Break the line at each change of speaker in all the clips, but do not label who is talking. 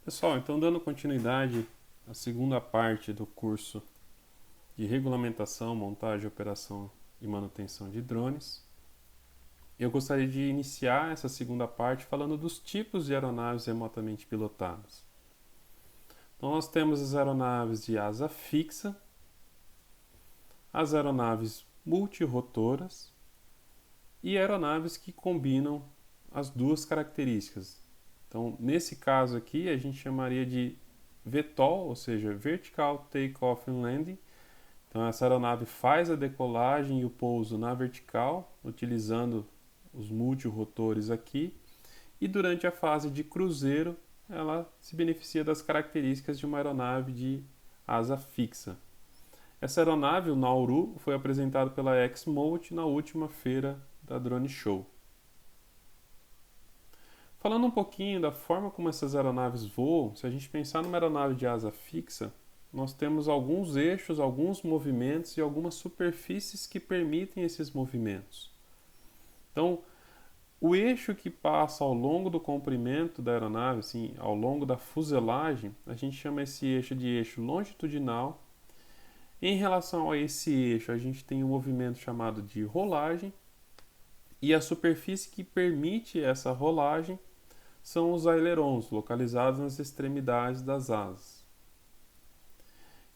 Pessoal, então dando continuidade à segunda parte do curso de regulamentação, montagem, operação e manutenção de drones, eu gostaria de iniciar essa segunda parte falando dos tipos de aeronaves remotamente pilotadas. Então nós temos as aeronaves de asa fixa, as aeronaves multirotoras e aeronaves que combinam as duas características. Então, nesse caso aqui, a gente chamaria de VTOL, ou seja, Vertical Takeoff and Landing. Então, essa aeronave faz a decolagem e o pouso na vertical, utilizando os multirotores aqui, e durante a fase de cruzeiro, ela se beneficia das características de uma aeronave de asa fixa. Essa aeronave, o Nauru, foi apresentado pela Exmount na última feira da Drone Show. Falando um pouquinho da forma como essas aeronaves voam, se a gente pensar numa aeronave de asa fixa, nós temos alguns eixos, alguns movimentos e algumas superfícies que permitem esses movimentos. Então, o eixo que passa ao longo do comprimento da aeronave, assim, ao longo da fuselagem, a gente chama esse eixo de eixo longitudinal. Em relação a esse eixo, a gente tem um movimento chamado de rolagem, e a superfície que permite essa rolagem são os ailerons, localizados nas extremidades das asas.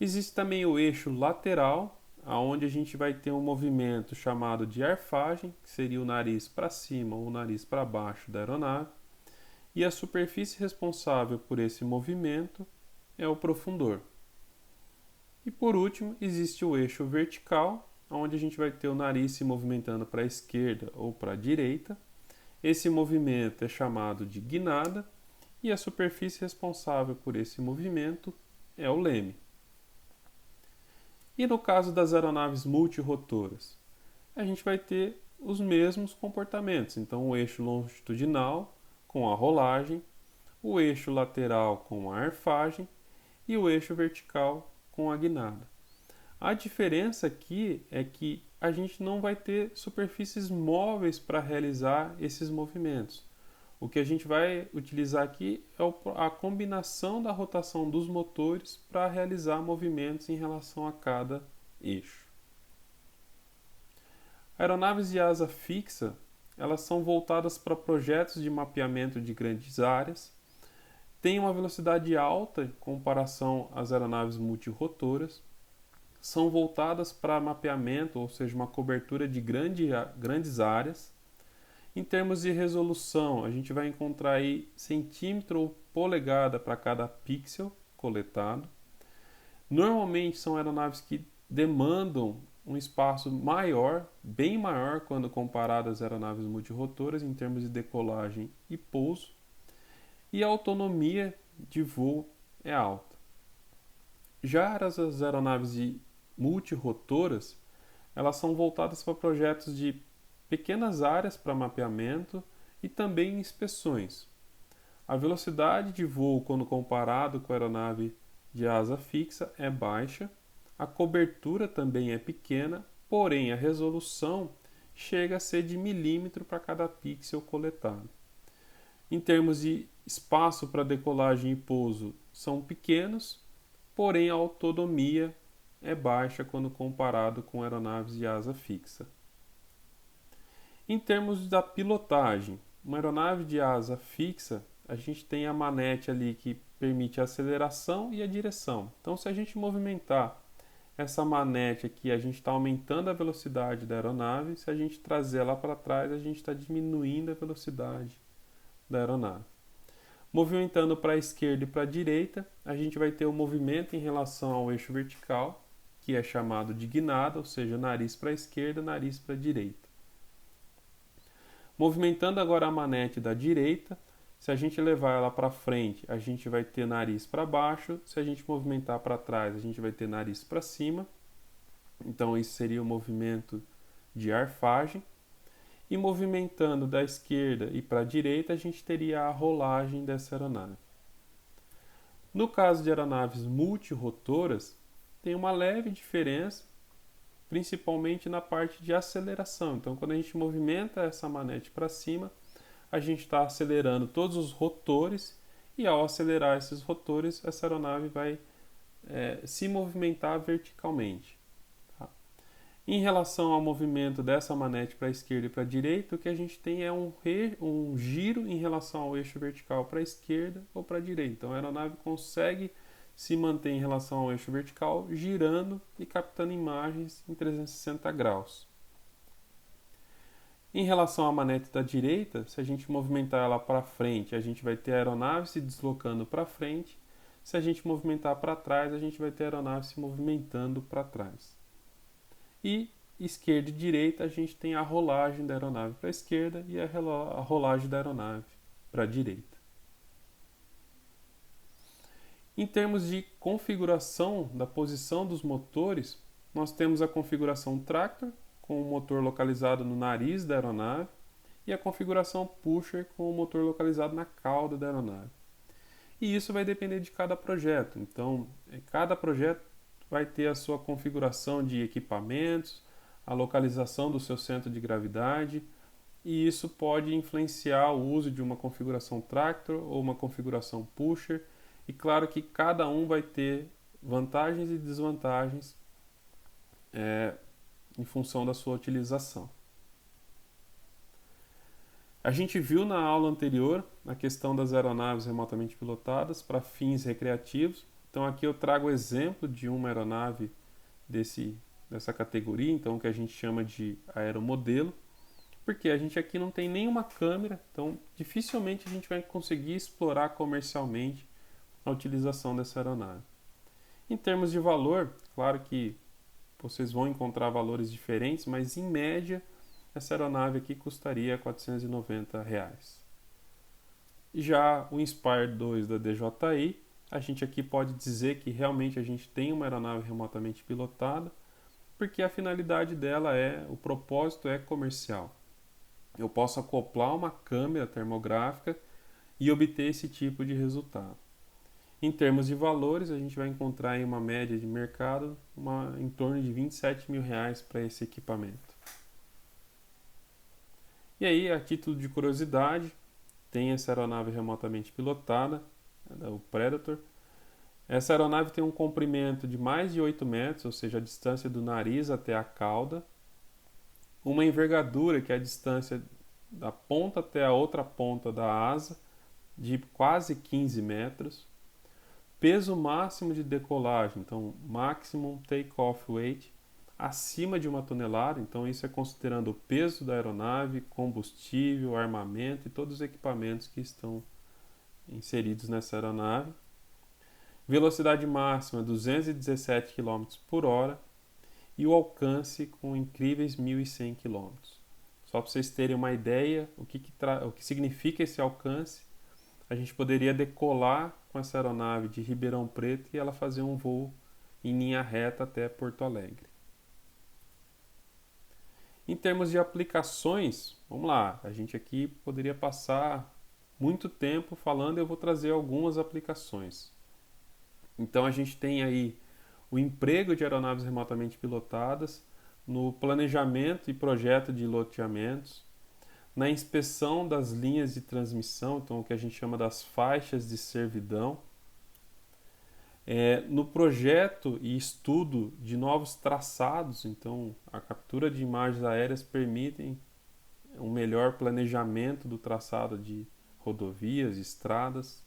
Existe também o eixo lateral, onde a gente vai ter um movimento chamado de arfagem, que seria o nariz para cima ou o nariz para baixo da aeronave, e a superfície responsável por esse movimento é o profundor. E por último, existe o eixo vertical, onde a gente vai ter o nariz se movimentando para a esquerda ou para a direita. Esse movimento é chamado de guinada e a superfície responsável por esse movimento é o leme. E no caso das aeronaves multirotoras, a gente vai ter os mesmos comportamentos. Então, o eixo longitudinal com a rolagem, o eixo lateral com a arfagem e o eixo vertical com a guinada. A diferença aqui é que a gente não vai ter superfícies móveis para realizar esses movimentos. O que a gente vai utilizar aqui é a combinação da rotação dos motores para realizar movimentos em relação a cada eixo. Aeronaves de asa fixa, elas são voltadas para projetos de mapeamento de grandes áreas, têm uma velocidade alta em comparação às aeronaves multirotoras, são voltadas para mapeamento, ou seja, uma cobertura de grandes áreas. Em termos de resolução, a gente vai encontrar aí centímetro ou polegada para cada pixel coletado. Normalmente são aeronaves que demandam um espaço maior, bem maior quando comparado às aeronaves multirotoras em termos de decolagem e pouso. E a autonomia de voo é alta. Já as aeronaves de multirotoras, elas são voltadas para projetos de pequenas áreas para mapeamento e também inspeções. A velocidade de voo, quando comparado com a aeronave de asa fixa, é baixa, a cobertura também é pequena, porém a resolução chega a ser de milímetro para cada pixel coletado. Em termos de espaço para decolagem e pouso, são pequenos, porém a autonomia é baixa quando comparado com aeronaves de asa fixa. Em termos da pilotagem, uma aeronave de asa fixa, a gente tem a manete ali que permite a aceleração e a direção. Então, se a gente movimentar essa manete aqui, a gente está aumentando a velocidade da aeronave. Se a gente trazer ela para trás, a gente está diminuindo a velocidade da aeronave. Movimentando para a esquerda e para a direita, a gente vai ter o movimento em relação ao eixo vertical, que é chamado de guinada, ou seja, nariz para a esquerda, nariz para a direita. Movimentando agora a manete da direita, se a gente levar ela para frente, a gente vai ter nariz para baixo. Se a gente movimentar para trás, a gente vai ter nariz para cima. Então, isso seria o movimento de arfagem. E movimentando da esquerda e para a direita, a gente teria a rolagem dessa aeronave. No caso de aeronaves multirotoras, tem uma leve diferença, principalmente na parte de aceleração. Então, quando a gente movimenta essa manete para cima, a gente está acelerando todos os rotores e ao acelerar esses rotores, essa aeronave vai se movimentar verticalmente. Tá? Em relação ao movimento dessa manete para a esquerda e para a direita, o que a gente tem é um giro em relação ao eixo vertical para a esquerda ou para a direita. Então a aeronave consegue se manter em relação ao eixo vertical, girando e captando imagens em 360 graus. Em relação à manete da direita, se a gente movimentar ela para frente, a gente vai ter a aeronave se deslocando para frente. Se a gente movimentar para trás, a gente vai ter a aeronave se movimentando para trás. E esquerda e direita, a gente tem a rolagem da aeronave para a esquerda e a rolagem da aeronave para a direita. Em termos de configuração da posição dos motores, nós temos a configuração Tractor, com o motor localizado no nariz da aeronave, e a configuração Pusher, com o motor localizado na cauda da aeronave. E isso vai depender de cada projeto. Então, cada projeto vai ter a sua configuração de equipamentos, a localização do seu centro de gravidade, e isso pode influenciar o uso de uma configuração Tractor ou uma configuração Pusher. E claro que cada um vai ter vantagens e desvantagens em função da sua utilização. A gente viu na aula anterior a questão das aeronaves remotamente pilotadas para fins recreativos. Então aqui eu trago o exemplo de uma aeronave dessa categoria, então que a gente chama de aeromodelo, porque a gente aqui não tem nenhuma câmera, então dificilmente a gente vai conseguir explorar comercialmente a utilização dessa aeronave. Em termos de valor, claro que vocês vão encontrar valores diferentes, mas em média essa aeronave aqui custaria R$ 490. Já o Inspire 2 da DJI, a gente aqui pode dizer que realmente a gente tem uma aeronave remotamente pilotada, porque a finalidade dela o propósito é comercial. Eu posso acoplar uma câmera termográfica e obter esse tipo de resultado. Em termos de valores, a gente vai encontrar aí uma média de mercado em torno de R$ 27.000 para esse equipamento. E aí, a título de curiosidade, tem essa aeronave remotamente pilotada, o Predator. Essa aeronave tem um comprimento de mais de 8 metros, ou seja, a distância do nariz até a cauda. Uma envergadura, que é a distância da ponta até a outra ponta da asa, de quase 15 metros. Peso máximo de decolagem, então maximum take-off weight, acima de 1 tonelada, então isso é considerando o peso da aeronave, combustível, armamento e todos os equipamentos que estão inseridos nessa aeronave. Velocidade máxima 217 km por hora e o alcance com incríveis 1.100 km. Só para vocês terem uma ideia o que significa esse alcance, a gente poderia decolar com essa aeronave de Ribeirão Preto e ela fazer um voo em linha reta até Porto Alegre. Em termos de aplicações, vamos lá, a gente aqui poderia passar muito tempo falando, eu vou trazer algumas aplicações. Então a gente tem aí o emprego de aeronaves remotamente pilotadas no planejamento e projeto de loteamentos, na inspeção das linhas de transmissão, então o que a gente chama das faixas de servidão, no projeto e estudo de novos traçados, então a captura de imagens aéreas permitem um melhor planejamento do traçado de rodovias, estradas.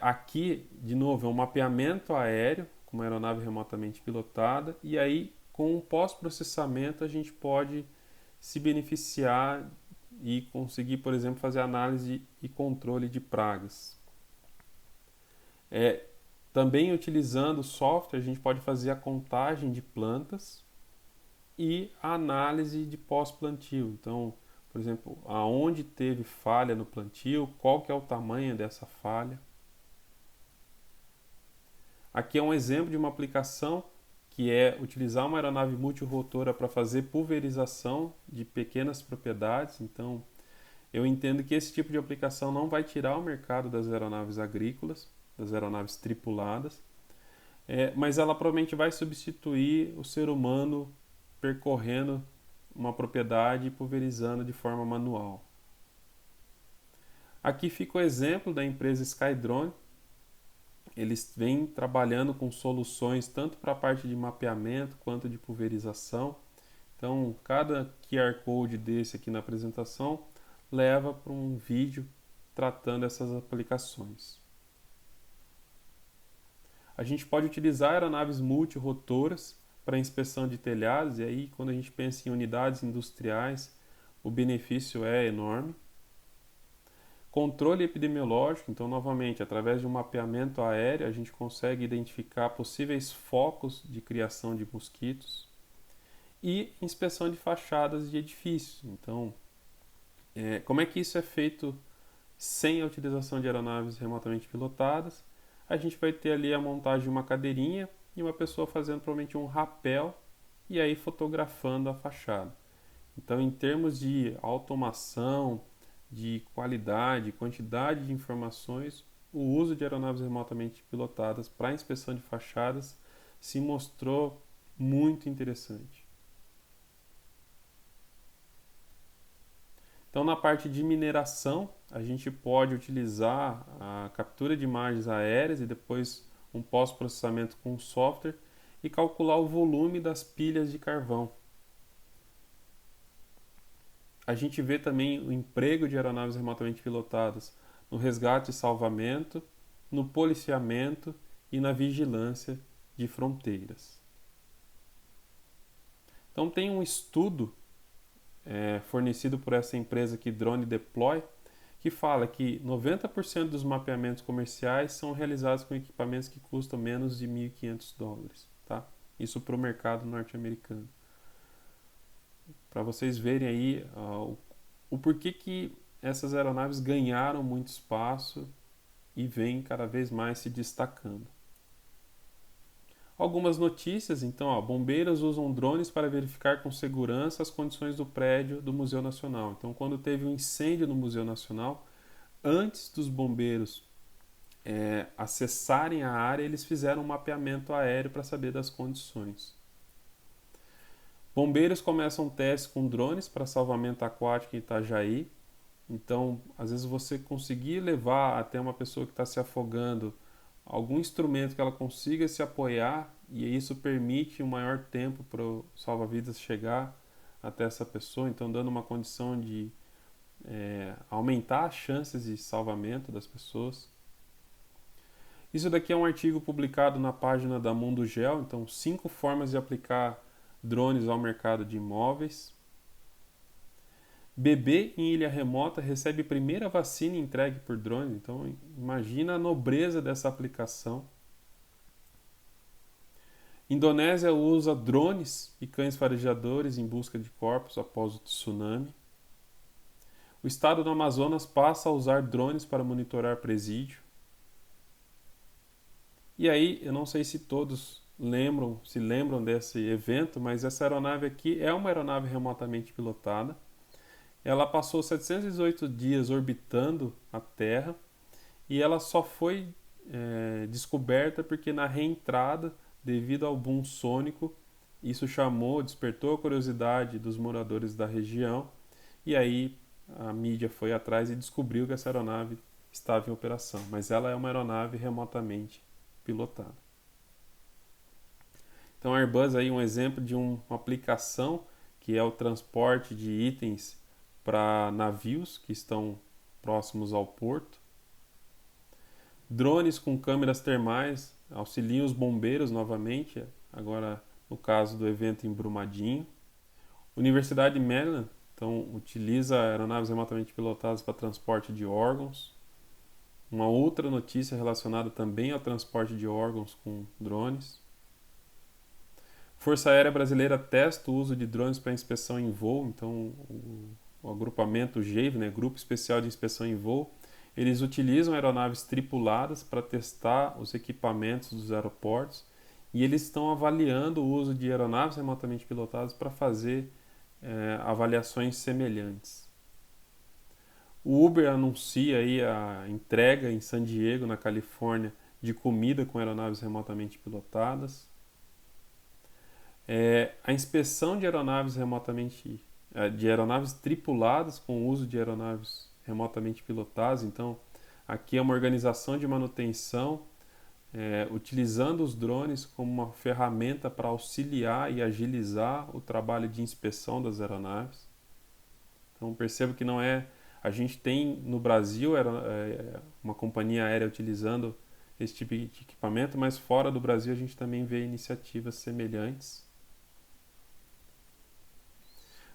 Aqui, de novo, é um mapeamento aéreo com uma aeronave remotamente pilotada, e aí com o pós-processamento a gente pode se beneficiar e conseguir, por exemplo, fazer análise e controle de pragas. Também utilizando software, a gente pode fazer a contagem de plantas e a análise de pós-plantio. Então, por exemplo, aonde teve falha no plantio, qual que é o tamanho dessa falha. Aqui é um exemplo de uma aplicação que é utilizar uma aeronave multirotora para fazer pulverização de pequenas propriedades. Então, eu entendo que esse tipo de aplicação não vai tirar o mercado das aeronaves agrícolas, das aeronaves tripuladas, mas ela provavelmente vai substituir o ser humano percorrendo uma propriedade e pulverizando de forma manual. Aqui fica o exemplo da empresa Skydrone. Eles vêm trabalhando com soluções tanto para a parte de mapeamento quanto de pulverização. Então, cada QR Code desse aqui na apresentação leva para um vídeo tratando essas aplicações. A gente pode utilizar aeronaves multirotoras para inspeção de telhados, e aí quando a gente pensa em unidades industriais, o benefício é enorme. Controle epidemiológico, então novamente, através de um mapeamento aéreo, a gente consegue identificar possíveis focos de criação de mosquitos. E inspeção de fachadas de edifícios. Então, como é que isso é feito sem a utilização de aeronaves remotamente pilotadas? A gente vai ter ali a montagem de uma cadeirinha e uma pessoa fazendo provavelmente um rapel e aí fotografando a fachada. Então, em termos de automação, de qualidade, quantidade de informações, o uso de aeronaves remotamente pilotadas para inspeção de fachadas se mostrou muito interessante. Então, na parte de mineração, a gente pode utilizar a captura de imagens aéreas e depois um pós-processamento com software e calcular o volume das pilhas de carvão. A gente vê também o emprego de aeronaves remotamente pilotadas no resgate e salvamento, no policiamento e na vigilância de fronteiras. Então, tem um estudo fornecido por essa empresa aqui, Drone Deploy, que fala que 90% dos mapeamentos comerciais são realizados com equipamentos que custam menos de $1.500, tá? Isso para o mercado norte-americano. Para vocês verem aí o porquê que essas aeronaves ganharam muito espaço e vêm cada vez mais se destacando. Algumas notícias, então, bombeiros usam drones para verificar com segurança as condições do prédio do Museu Nacional. Então, quando teve um incêndio no Museu Nacional, antes dos bombeiros acessarem a área, eles fizeram um mapeamento aéreo para saber das condições. Bombeiros começam testes com drones para salvamento aquático em Itajaí. Então, às vezes você conseguir levar até uma pessoa que está se afogando algum instrumento que ela consiga se apoiar, e isso permite um maior tempo para o salva-vidas chegar até essa pessoa, então dando uma condição de aumentar as chances de salvamento das pessoas. Isso daqui é um artigo publicado na página da Mundo Geo, então 5 formas de aplicar drones ao mercado de imóveis. Bebê em ilha remota recebe primeira vacina entregue por drone. Então, imagina a nobreza dessa aplicação. Indonésia usa drones e cães farejadores em busca de corpos após o tsunami. O estado do Amazonas passa a usar drones para monitorar presídio. E aí, eu não sei se todos se lembram desse evento, mas essa aeronave aqui é uma aeronave remotamente pilotada. Ela passou 718 dias orbitando a Terra e ela só foi descoberta porque na reentrada, devido ao boom sônico, isso despertou a curiosidade dos moradores da região, e aí a mídia foi atrás e descobriu que essa aeronave estava em operação, mas ela é uma aeronave remotamente pilotada. Então a Airbus aí um exemplo de uma aplicação que é o transporte de itens para navios que estão próximos ao porto. Drones com câmeras termais auxiliam os bombeiros novamente, agora no caso do evento em Brumadinho. Universidade de Maryland então, utiliza aeronaves remotamente pilotadas para transporte de órgãos. Uma outra notícia relacionada também ao transporte de órgãos com drones. Força Aérea Brasileira testa o uso de drones para inspeção em voo, então o agrupamento GEIV, Grupo Especial de Inspeção em Voo, eles utilizam aeronaves tripuladas para testar os equipamentos dos aeroportos e eles estão avaliando o uso de aeronaves remotamente pilotadas para fazer avaliações semelhantes. O Uber anuncia aí a entrega em San Diego, na Califórnia, de comida com aeronaves remotamente pilotadas. A inspeção de aeronaves tripuladas com o uso de aeronaves remotamente pilotadas. Então, aqui é uma organização de manutenção utilizando os drones como uma ferramenta para auxiliar e agilizar o trabalho de inspeção das aeronaves. Então, percebo que não é... A gente tem no Brasil uma companhia aérea utilizando esse tipo de equipamento, mas fora do Brasil a gente também vê iniciativas semelhantes.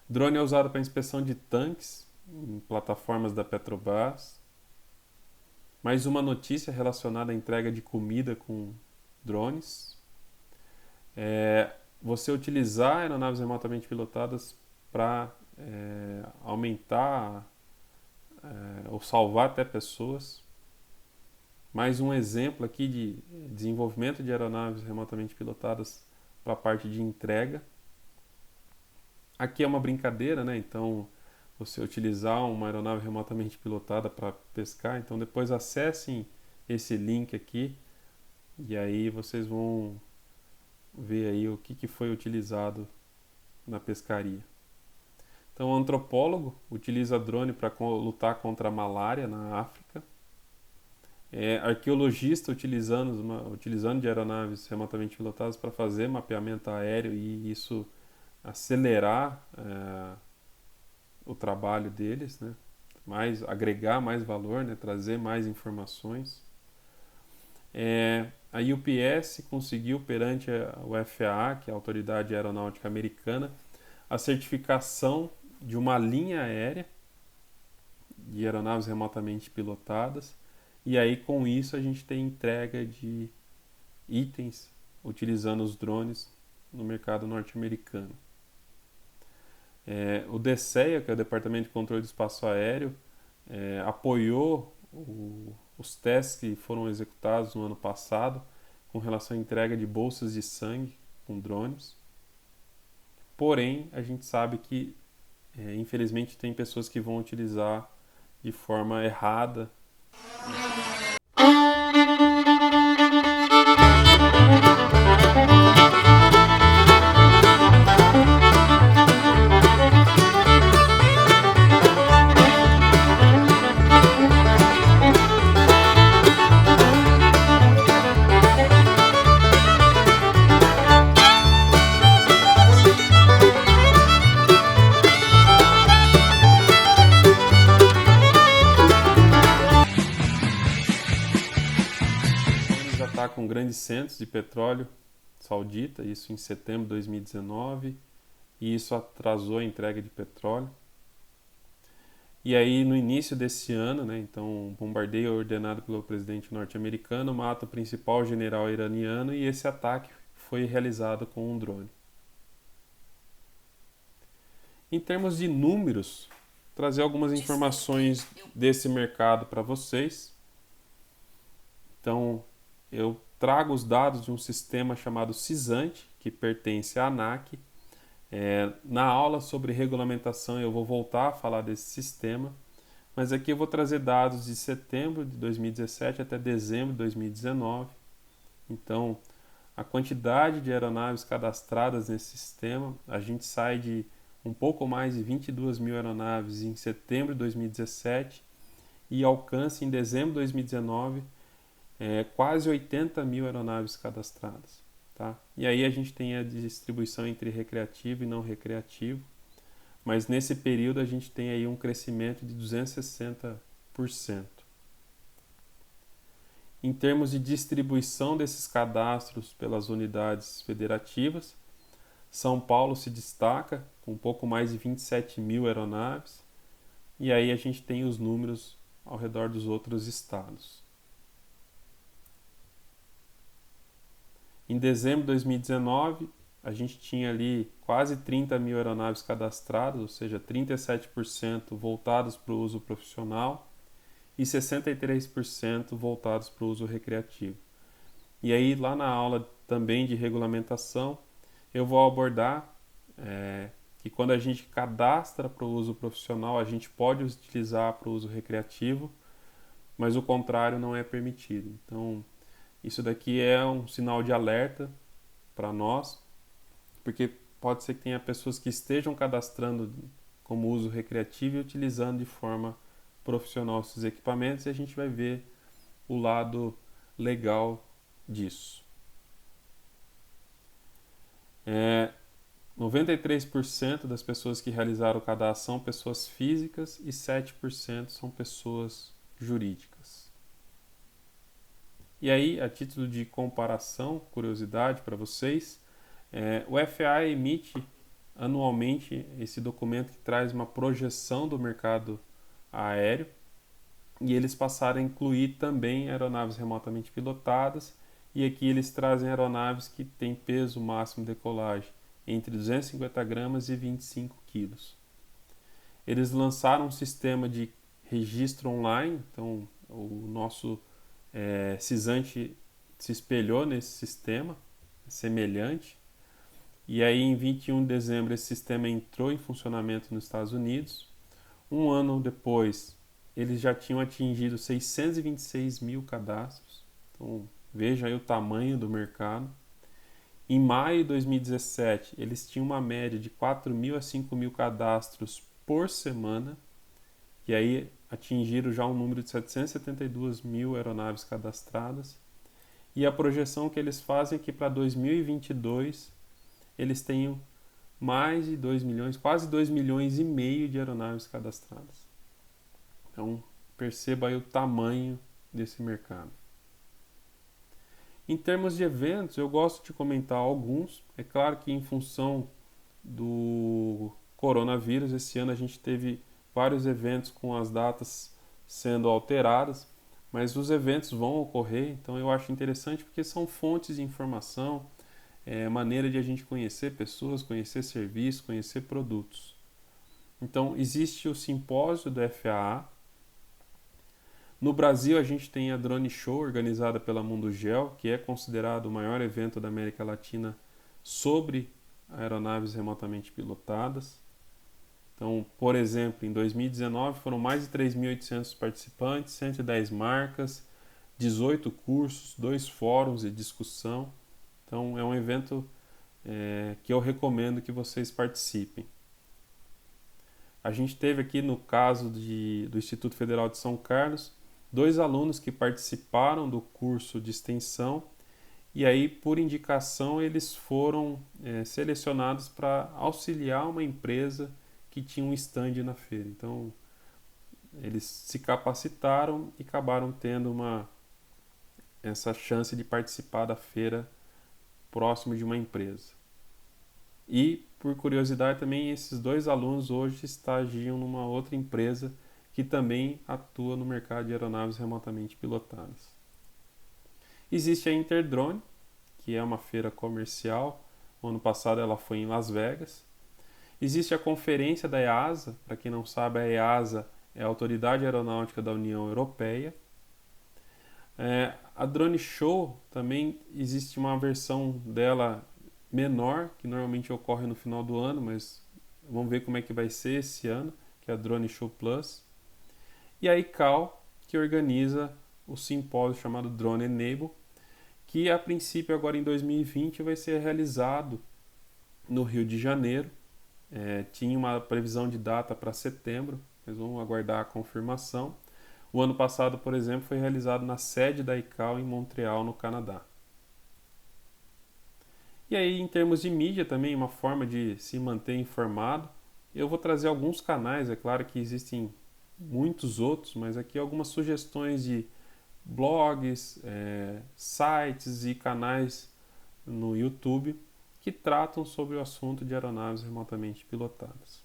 Drone é usado para inspeção de tanques em plataformas da Petrobras. Mais uma notícia relacionada à entrega de comida com drones. Você utilizar aeronaves remotamente pilotadas para aumentar ou salvar até pessoas. Mais um exemplo aqui de desenvolvimento de aeronaves remotamente pilotadas para a parte de entrega. Aqui é uma brincadeira, né? Então, você utilizar uma aeronave remotamente pilotada para pescar. Então, depois acessem esse link aqui e aí vocês vão ver aí o que foi utilizado na pescaria. Então, o antropólogo utiliza drone para lutar contra a malária na África. Arqueologista utilizando de aeronaves remotamente pilotadas para fazer mapeamento aéreo e isso acelerar o trabalho deles, né? Agregar mais valor, né? Trazer mais informações. A UPS conseguiu perante o FAA, que é a Autoridade Aeronáutica Americana, a certificação de uma linha aérea de aeronaves remotamente pilotadas. E aí, com isso, a gente tem entrega de itens utilizando os drones no mercado norte-americano. O DCEA, que é o Departamento de Controle do Espaço Aéreo, apoiou os testes que foram executados no ano passado com relação à entrega de bolsas de sangue com drones. Porém, a gente sabe que, infelizmente, tem pessoas que vão utilizar de forma errada. Com grandes centros de petróleo saudita, isso em setembro de 2019, e isso atrasou a entrega de petróleo. E aí, no início desse ano, né, então, um bombardeio ordenado pelo presidente norte-americano mata o principal general iraniano e esse ataque foi realizado com um drone. Em termos de números, trazer algumas informações desse mercado para vocês. Então, eu trago os dados de um sistema chamado CISANT, que pertence à ANAC. Na aula sobre regulamentação eu vou voltar a falar desse sistema, mas aqui eu vou trazer dados de setembro de 2017 até dezembro de 2019. Então, a quantidade de aeronaves cadastradas nesse sistema, a gente sai de um pouco mais de 22 mil aeronaves em setembro de 2017 e alcança em dezembro de 2019 quase 80 mil aeronaves cadastradas. Tá? E aí a gente tem a distribuição entre recreativo e não recreativo, mas nesse período a gente tem aí um crescimento de 260%. Em termos de distribuição desses cadastros pelas unidades federativas, São Paulo se destaca com um pouco mais de 27 mil aeronaves, e aí a gente tem os números ao redor dos outros estados. Em dezembro de 2019, a gente tinha ali quase 30 mil aeronaves cadastradas, ou seja, 37% voltados para o uso profissional e 63% voltados para o uso recreativo. E aí, lá na aula também de regulamentação, eu vou abordar que quando a gente cadastra para o uso profissional, a gente pode utilizar para o uso recreativo, mas o contrário não é permitido. Então, isso daqui é um sinal de alerta para nós, porque pode ser que tenha pessoas que estejam cadastrando como uso recreativo e utilizando de forma profissional esses equipamentos e a gente vai ver o lado legal disso. 93% das pessoas que realizaram o cadastro são pessoas físicas e 7% são pessoas jurídicas. E aí, a título de comparação, curiosidade para vocês, o FAA emite anualmente esse documento que traz uma projeção do mercado aéreo e eles passaram a incluir também aeronaves remotamente pilotadas e aqui eles trazem aeronaves que têm peso máximo de decolagem entre 250 gramas e 25 quilos. Eles lançaram um sistema de registro online, então o nosso Cisante se espelhou nesse sistema semelhante. E aí, em 21 de dezembro, esse sistema entrou em funcionamento nos Estados Unidos. Um ano depois, eles já tinham atingido 626 mil cadastros. Então, veja aí o tamanho do mercado. Em maio de 2017, eles tinham uma média de 4.000 a 5.000 cadastros por semana. E aí, atingiram já um número de 772 mil aeronaves cadastradas. E a projeção que eles fazem é que para 2022 eles tenham mais de 2 milhões, quase 2 milhões e meio de aeronaves cadastradas. Então, perceba aí o tamanho desse mercado. Em termos de eventos, eu gosto de comentar alguns. É claro que em função do coronavírus, esse ano a gente teve vários eventos com as datas sendo alteradas, mas os eventos vão ocorrer, então eu acho interessante porque são fontes de informação, maneira de a gente conhecer pessoas, conhecer serviços, conhecer produtos. Então, existe o simpósio do FAA. No Brasil, a gente tem a Drone Show, organizada pela Mundo Gel, que é considerado o maior evento da América Latina sobre aeronaves remotamente pilotadas. Então, por exemplo, em 2019 foram mais de 3.800 participantes, 110 marcas, 18 cursos, 2 fóruns de discussão. Então, é um evento que eu recomendo que vocês participem. A gente teve aqui no caso do Instituto Federal de São Carlos, 2 alunos que participaram do curso de extensão e aí, por indicação, eles foram selecionados para auxiliar uma empresa que tinha um stand na feira. Então, eles se capacitaram e acabaram tendo essa chance de participar da feira próximo de uma empresa. E, por curiosidade também, esses 2 alunos hoje estagiam numa outra empresa que também atua no mercado de aeronaves remotamente pilotadas. Existe a Interdrone, que é uma feira comercial. O ano passado ela foi em Las Vegas. Existe a conferência da EASA. Para quem não sabe, a EASA é a Autoridade Aeronáutica da União Europeia. A Drone Show também existe uma versão dela menor, que normalmente ocorre no final do ano, mas vamos ver como é que vai ser esse ano, que é a Drone Show Plus. E a ICAO, que organiza o simpósio chamado Drone Enable, que a princípio agora em 2020 vai ser realizado no Rio de Janeiro. Tinha uma previsão de data para setembro, mas vamos aguardar a confirmação. O ano passado, por exemplo, foi realizado na sede da ICAO em Montreal, no Canadá. E aí, em termos de mídia também, uma forma de se manter informado. Eu vou trazer alguns canais, é claro que existem muitos outros, mas aqui algumas sugestões de blogs, sites e canais no YouTube que tratam sobre o assunto de aeronaves remotamente pilotadas.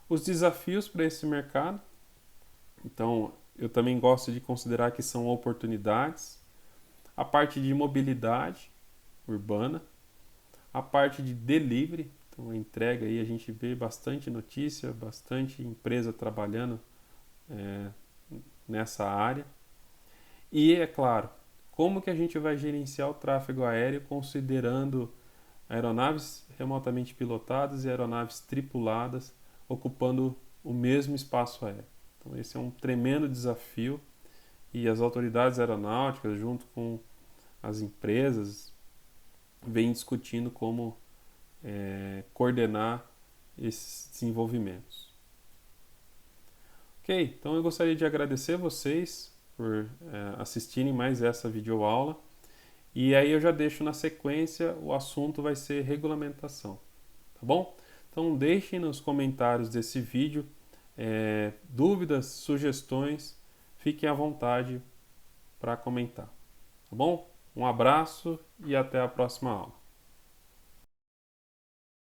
Os desafios para esse mercado, então eu também gosto de considerar que são oportunidades. A parte de mobilidade urbana, a parte de delivery, então a entrega aí a gente vê bastante notícia, bastante empresa trabalhando nessa área. E é claro, como que a gente vai gerenciar o tráfego aéreo considerando aeronaves remotamente pilotadas e aeronaves tripuladas ocupando o mesmo espaço aéreo. Então esse é um tremendo desafio e as autoridades aeronáuticas junto com as empresas vêm discutindo como coordenar esses desenvolvimentos. Ok, então eu gostaria de agradecer vocês por assistirem mais essa videoaula. E aí eu já deixo na sequência, o assunto vai ser regulamentação, tá bom? Então deixem nos comentários desse vídeo dúvidas, sugestões, fiquem à vontade para comentar, tá bom? Um abraço e até a próxima aula.